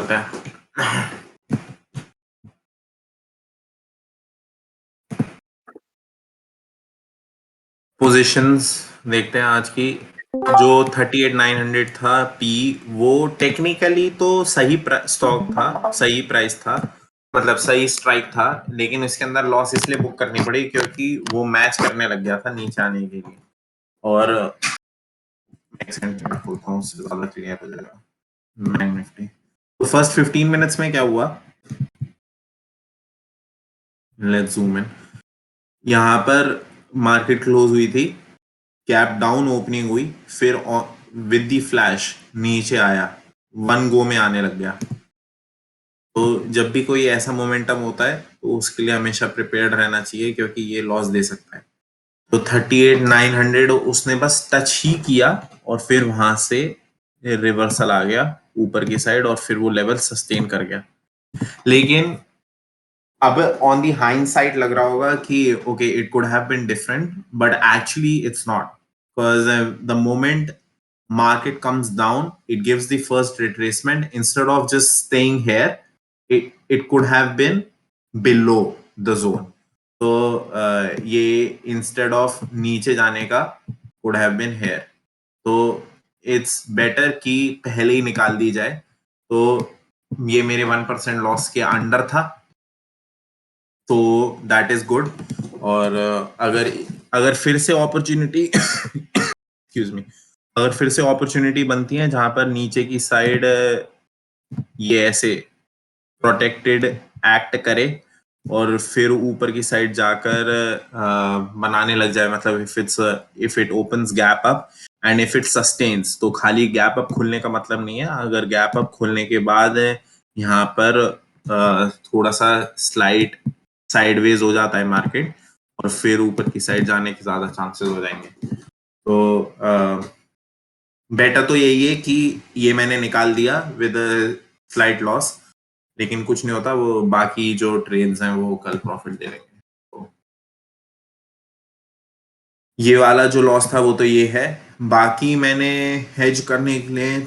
करते हैं। पोजीशंस देखते हैं आज की। जो 38,900 था पी, वो टेक्निकली तो सही स्टॉक था, सही प्राइस था, मतलब सही स्ट्राइक था, लेकिन इसके अंदर लॉस इसलिए बुक करनी पड़ी क्योंकि वो मैच करने लग गया था नीचे आने के लिए। और खोलता हूँ, उससे ज्यादा क्लियर हो जाएगा। बैंक निफ्टी तो फर्स्ट 15 मिनट्स में क्या हुआ, लेट्स जूम इन। यहाँ पर मार्केट क्लोज हुई थी, कैप डाउन ओपनिंग हुई, फिर विद दी फ्लैश नीचे आया, वन गो में आने लग गया। तो जब भी कोई ऐसा मोमेंटम होता है तो उसके लिए हमेशा प्रिपेयर्ड रहना चाहिए क्योंकि ये लॉस दे सकता है। तो 38,900 उसने बस टच ही किया और फिर वहां से रिवर्सल आ गया ऊपर की साइड और फिर वो लेवल सस्टेन कर गया। लेकिन अब ऑन दी हाइंडसाइट लग रहा होगा कि okay it could have been different, but actually it's not, because the moment market comes down, it gives the first retracement. Instead of just staying here, it could have been below the zone. तो ये instead of नीचे जाने का could have been here. तो it's better कि पहले ही निकाल दी जाए। तो ये मेरे 1% लॉस के अंडर था, तो दैट इज गुड। और अगर अगर फिर से अपॉर्चुनिटी एक्सक्यूज मी, अगर फिर से अपॉर्चुनिटी बनती है जहां पर नीचे की साइड ये ऐसे प्रोटेक्टेड एक्ट करे और फिर ऊपर की साइड जाकर बनाने लग जाए, मतलब if it opens gap up and if it sustains, तो खाली गैप अप खुलने का मतलब नहीं है। अगर गैप अप खुलने के बाद यहाँ पर थोड़ा सा स्लाइड साइडवेज हो जाता है मार्केट और फिर ऊपर की साइड जाने के ज्यादा चांसेस हो जाएंगे। तो बेटर तो यही है कि ये मैंने निकाल दिया विद स्लाइट लॉस, लेकिन कुछ नहीं होता, वो बाकी जो ट्रेड्स हैं वो कल प्रॉफिट दे देंगे। तो ये वाला जो लॉस था वो तो ये है। बाकी मैंने हेज करने के लिए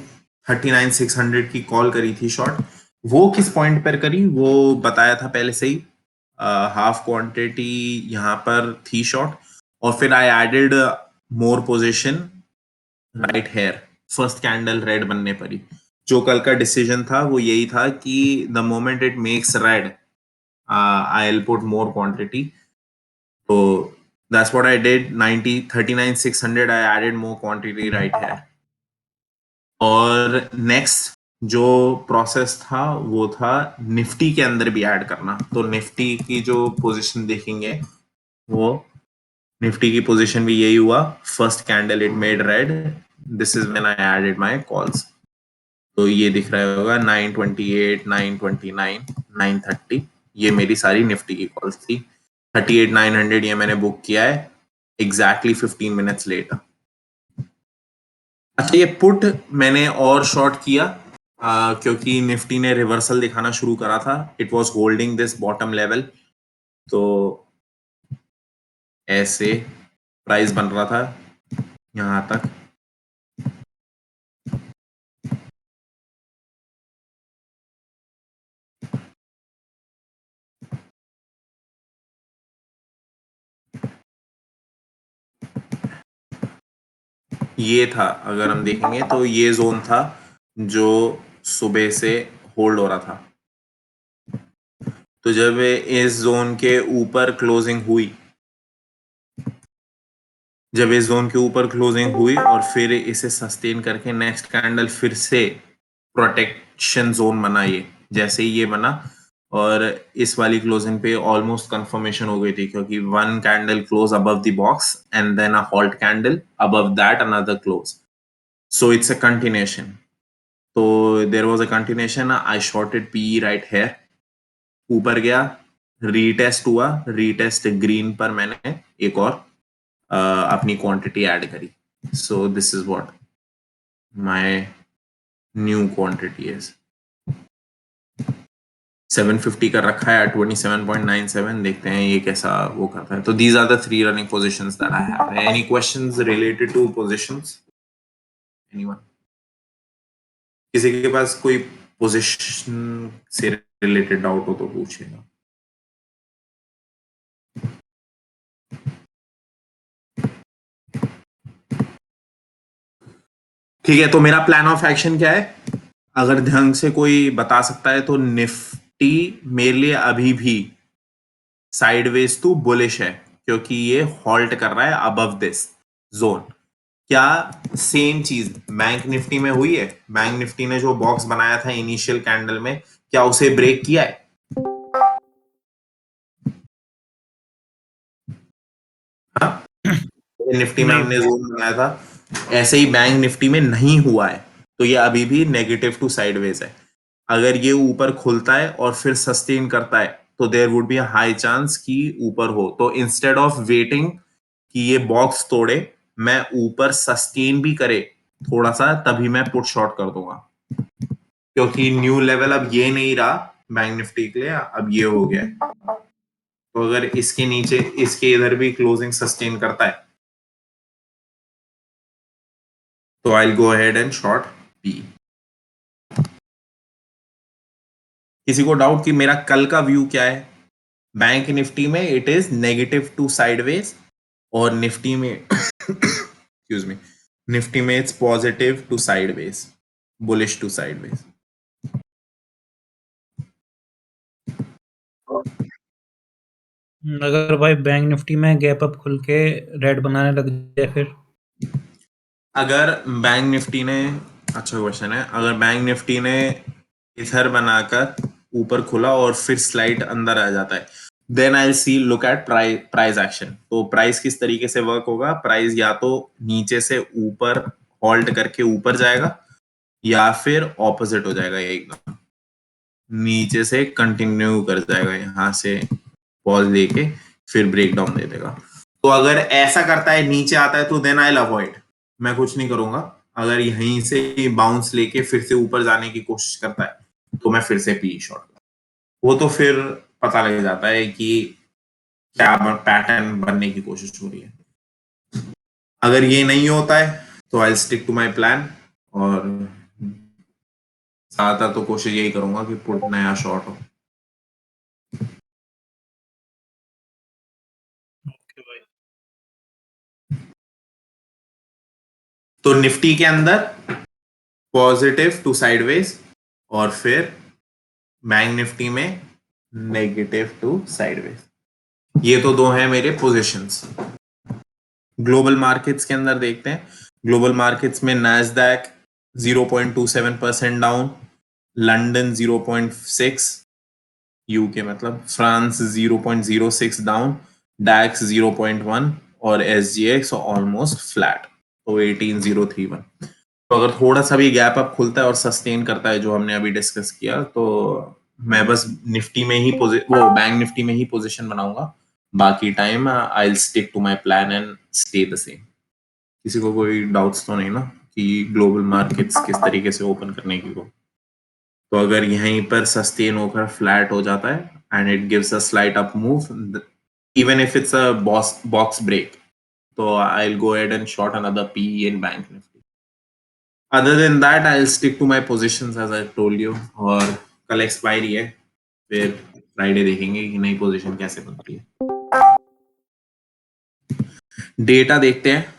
39,600 की कॉल करी थी शॉर्ट। वो किस पॉइंट पर करी वो बताया था पहले से ही। हाफ क्वांटिटी यहाँ पर थी शॉर्ट और फिर I added more position right here first candle red बनने पर ही। जो कल का डिसीजन था वो यही था कि the moment it makes red I will put more quantity. तो that's what I did. 39,600 I added more quantity right here. और नेक्स्ट जो प्रोसेस था वो था निफ्टी के अंदर भी ऐड करना। तो निफ्टी की जो पोजीशन देखेंगे वो निफ्टी की पोजीशन भी यही हुआ, first candle it made red, this is when I added my calls. तो ये दिख रहा होगा 928, 929, 930, ये मेरी सारी निफ्टी की कॉल्स थी। 38,900 ये मैंने बुक किया है एग्जैक्टली 15 मिनट्स लेटर। अच्छा, ये पुट मैंने और शॉर्ट किया क्योंकि निफ्टी ने रिवर्सल दिखाना शुरू करा था, it was holding this bottom level. तो ऐसे प्राइस बन रहा था यहाँ तक। ये था, अगर हम देखेंगे तो ये जोन था जो सुबह से होल्ड हो रहा था। तो जब इस जोन के ऊपर क्लोजिंग हुई, जब इस जोन के ऊपर क्लोजिंग हुई और फिर इसे सस्टेन करके नेक्स्ट कैंडल फिर से प्रोटेक्शन जोन बना, ये जैसे ही ये बना और इस वाली क्लोजिंग पे ऑलमोस्ट कंफर्मेशन हो गई थी क्योंकि one candle close above the box and then a halt candle above that another close, so it's a continuation. तो there was a continuation, I shorted P right here, ऊपर गया, retest हुआ, retest green पर मैंने एक और अपनी quantity add करी। So this is what my new quantity is. 750 का रखा है 27.97, देखते हैं ये कैसा वो करता है। तो these are the 3 running positions that I have. Any questions related to positions? Anyone? किसी के पास कोई पोजीशन से रिलेटेड डाउट हो तो पूछेगा। ठीक है, तो मेरा प्लान ऑफ एक्शन क्या है? अगर ढंग से कोई बता सकता है तो निफ्टी मेरे लिए अभी भी साइडवेज टू बुलिश है, क्योंकि ये हॉल्ट कर रहा है अबव दिस जोन। क्या सेम चीज बैंक निफ्टी में हुई है? बैंक निफ्टी ने जो बॉक्स बनाया था इनिशियल कैंडल में, क्या उसे ब्रेक किया है? हाँ? निफ्टी में नहीं हमने जोन बनाया था, ऐसे ही बैंक निफ्टी में नहीं हुआ है, तो ये अभी भी नेगेटिव टू साइडवेज है। अगर ये ऊपर खुलता है और फिर सस्टेन करता है तो there would be high chance कि ऊपर हो। तो इंस्टेड ऑफ वेटिंग कि ये बॉक्स तोड़े, मैं ऊपर सस्टेन भी करे थोड़ा सा, तभी मैं पुट शॉर्ट कर दूंगा, क्योंकि न्यू लेवल अब ये नहीं रहा बैंक निफ्टी के लिए, अब ये हो गया है। तो अगर इसके नीचे इसके इधर भी क्लोजिंग सस्टेन करता है तो I go ahead and short P. किसी को डाउट कि मेरा कल का व्यू क्या है? बैंक निफ्टी में it is negative to sideways, और निफ्टी में एक्सक्यूज मी, निफ्टी में it's positive to sideways, bullish to sideways. अगर भाई बैंक निफ्टी में गैप अप खुल के रेड बनाने लग जाए फिर? अगर बैंक निफ्टी ने, अच्छा क्वेश्चन है, अगर बैंक निफ्टी ने इधर बनाकर ऊपर खुला और फिर स्लाइड अंदर आ जाता है, then I see look at price action. तो प्राइस किस तरीके से वर्क होगा? प्राइस या तो नीचे से ऊपर होल्ड करके ऊपर जाएगा, या फिर ऑपोजिट हो जाएगा, ये एकदम नीचे से कंटिन्यू कर जाएगा, यहां से पॉज लेके फिर ब्रेक डाउन दे देगा। तो अगर ऐसा करता है, नीचे आता है, तो देन आई अवॉइड, मैं कुछ नहीं करूंगा। अगर यहीं से बाउंस लेके फिर से ऊपर जाने की कोशिश करता है तो मैं फिर से पी शॉट, वो तो फिर पता लग जाता है कि क्या पैटर्न बनने की कोशिश हो रही है। अगर ये नहीं होता है तो I stick to my plan, और ज्यादातर तो कोशिश यही करूंगा कि पुट नया शॉट हो। ओके भाई। तो निफ्टी के अंदर पॉजिटिव टू साइडवेज, और फिर बैंक निफ्टी में नेगेटिव टू साइडवेज। ये तो दो हैं मेरे पोजीशंस। ग्लोबल मार्केट्स के अंदर देखते हैं। ग्लोबल मार्केट्स में नैस्डैक 0.27% डाउन, लंदन 0.6, यूके मतलब फ्रांस 0.06 डाउन, डैक्स 0.1, और एसजीएक्स ऑलमोस्ट फ्लैट, तो 18031। तो अगर थोड़ा सा भी गैप अप खुलता है और सस्टेन करता है जो हमने अभी डिस्कस किया, तो मैं बस निफ्टी में ही वो बैंक निफ्टी में ही पोजीशन बनाऊंगा। बाकी time I will stick to my plan and stay the same. किसी को कोई डाउट्स तो नहीं ना कि ग्लोबल मार्केट्स किस तरीके से ओपन करने की हो? तो अगर यहीं पर सस्टेन होकर फ्लैट हो जाता है and it gives a slight up move, even if it's a box break, तो I will go ahead and short another P in bank Nifty. Other than that I will stick to my positions as I told you. और कल expiry है, फिर Friday देखेंगे कि नई position कैसे बनती है। डेटा देखते हैं,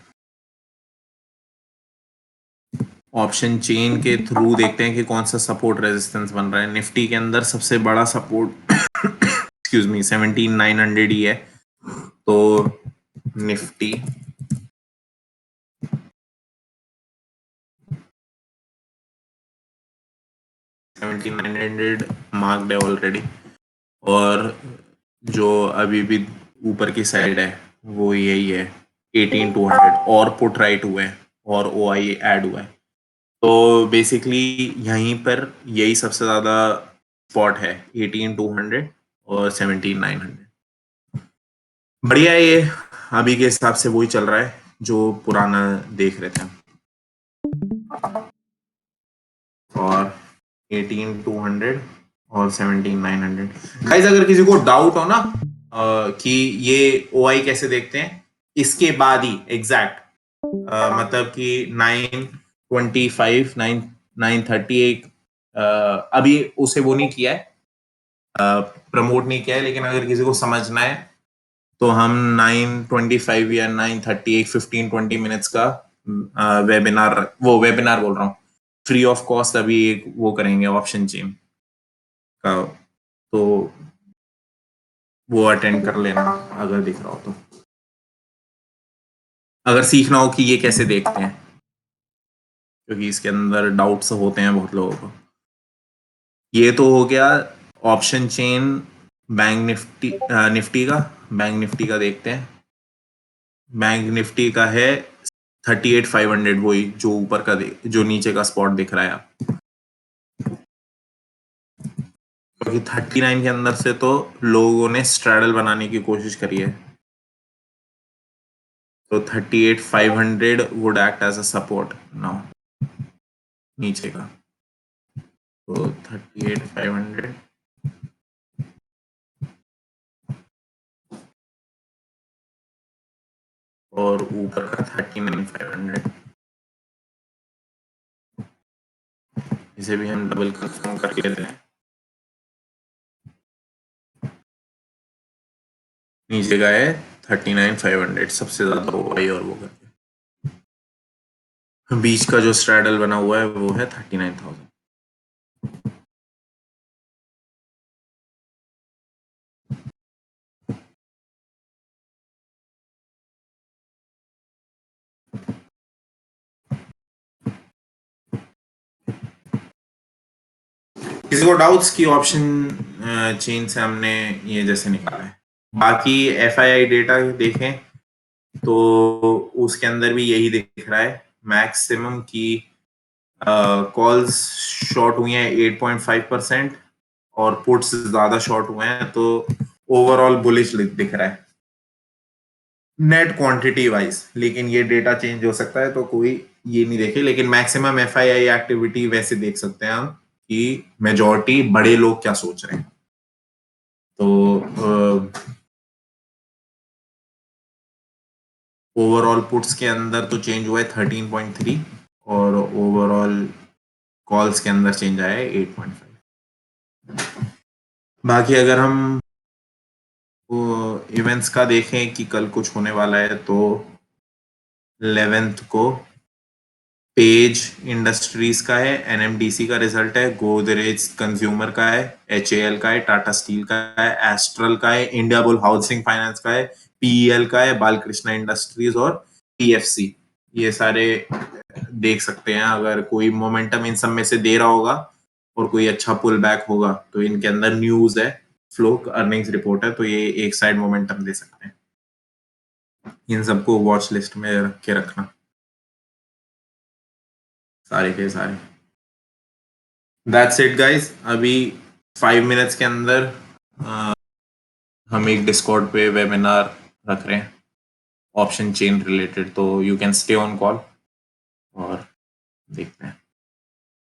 ऑप्शन चेन के थ्रू देखते हैं कि कौन सा सपोर्ट रेजिस्टेंस बन रहा है। निफ्टी के अंदर सबसे बड़ा सपोर्ट एक्सक्यूज मी 17900 ही है। तो निफ्टी 17900 मार्क्ड है ऑलरेडी, और जो अभी भी ऊपर की साइड है वो यही है 18200, और पुट राइट हुए हैं और ओ आई ऐड हुआ है। तो बेसिकली यहीं पर यही सबसे ज्यादा स्पॉट है, 18200 और 17900। बढ़िया है ये, अभी के हिसाब से वही चल रहा है जो पुराना देख रहे थे हम। और 18200 और 17900। गाइस अगर किसी को डाउट हो ना कि ये ओ आई कैसे देखते हैं, इसके बाद ही एग्जैक्ट मतलब कि 925 930 एक अभी उसे वो नहीं किया है, प्रमोट नहीं किया है, लेकिन अगर किसी को समझना है तो हम 9:25 या 9:30 एक 15-20 मिनट्स का वेबिनार बोल रहा हूँ, फ्री ऑफ कॉस्ट अभी एक वो करेंगे ऑप्शन चेन का, तो वो अटेंड कर लेना अगर दिख रहा हो तो, अगर सीखना हो कि ये कैसे देखते हैं, क्योंकि इसके अंदर डाउट्स होते हैं बहुत लोगों को। ये तो हो गया ऑप्शन चेन बैंक निफ्टी का देखते हैं। बैंक निफ्टी का है 38,500, वही जो ऊपर का जो नीचे का स्पॉट दिख रहा है आप, क्योंकि 39 के अंदर से तो लोगों ने स्ट्रैडल बनाने की कोशिश करी है, तो 38,500 would act as a support now नीचे का, तो 38,500 और ऊपर का 39,500, इसे भी हम डबल कंफर्म करके देते हैं। नीचे का है 39,500 सबसे ज्यादा हुआ और वो करके, बीच का जो स्ट्रैडल बना हुआ है वो है 39,000। किसी को डाउट्स की ऑप्शन चेन से हमने ये जैसे निकाला है, बाकी FII डेटा देखें तो उसके अंदर भी यही दिख रहा है, मैक्सिमम की कॉल्स शॉर्ट हुई हैं 8.5% और पुट्स ज्यादा शॉर्ट हुए हैं, तो ओवरऑल बुलिश दिख रहा है नेट क्वांटिटी वाइज, लेकिन ये डेटा चेंज हो सकता है तो कोई ये नहीं देखे, लेकिन मैक्सिमम FII एक्टिविटी वैसे देख सकते हैं हम कि मेजॉरिटी बड़े लोग क्या सोच रहे हैं। तो ओवरऑल पुट्स के अंदर तो चेंज हुआ है 13.3 और ओवरऑल कॉल्स के अंदर चेंज आया है 8.5। बाकी अगर हम इवेंट्स का देखें कि कल कुछ होने वाला है, तो 11th को पेज इंडस्ट्रीज का है, NMDC का रिजल्ट है, गोदरेज कंज्यूमर का है, HAL का है, टाटा स्टील का है, एस्ट्रल का है, इंडिया बुल हाउसिंग फाइनेंस का है, PEL का है, बालकृष्णा इंडस्ट्रीज और PFC, ये सारे देख सकते हैं। अगर कोई मोमेंटम इन सब में से दे रहा होगा और कोई अच्छा पुल बैक होगा तो इनके अंदर न्यूज है, फ्लो अर्निंग्स रिपोर्ट है, तो ये एक साइड मोमेंटम दे सकते हैं। इन सबको वॉच लिस्ट में रख के रखना सारे के सारे। दैट्स इट गाइस, अभी 5 मिनट्स के अंदर हम एक डिस्कॉर्ड पे वेबिनार रख रहे हैं ऑप्शन चेन रिलेटेड, तो you can stay on call और देखते हैं।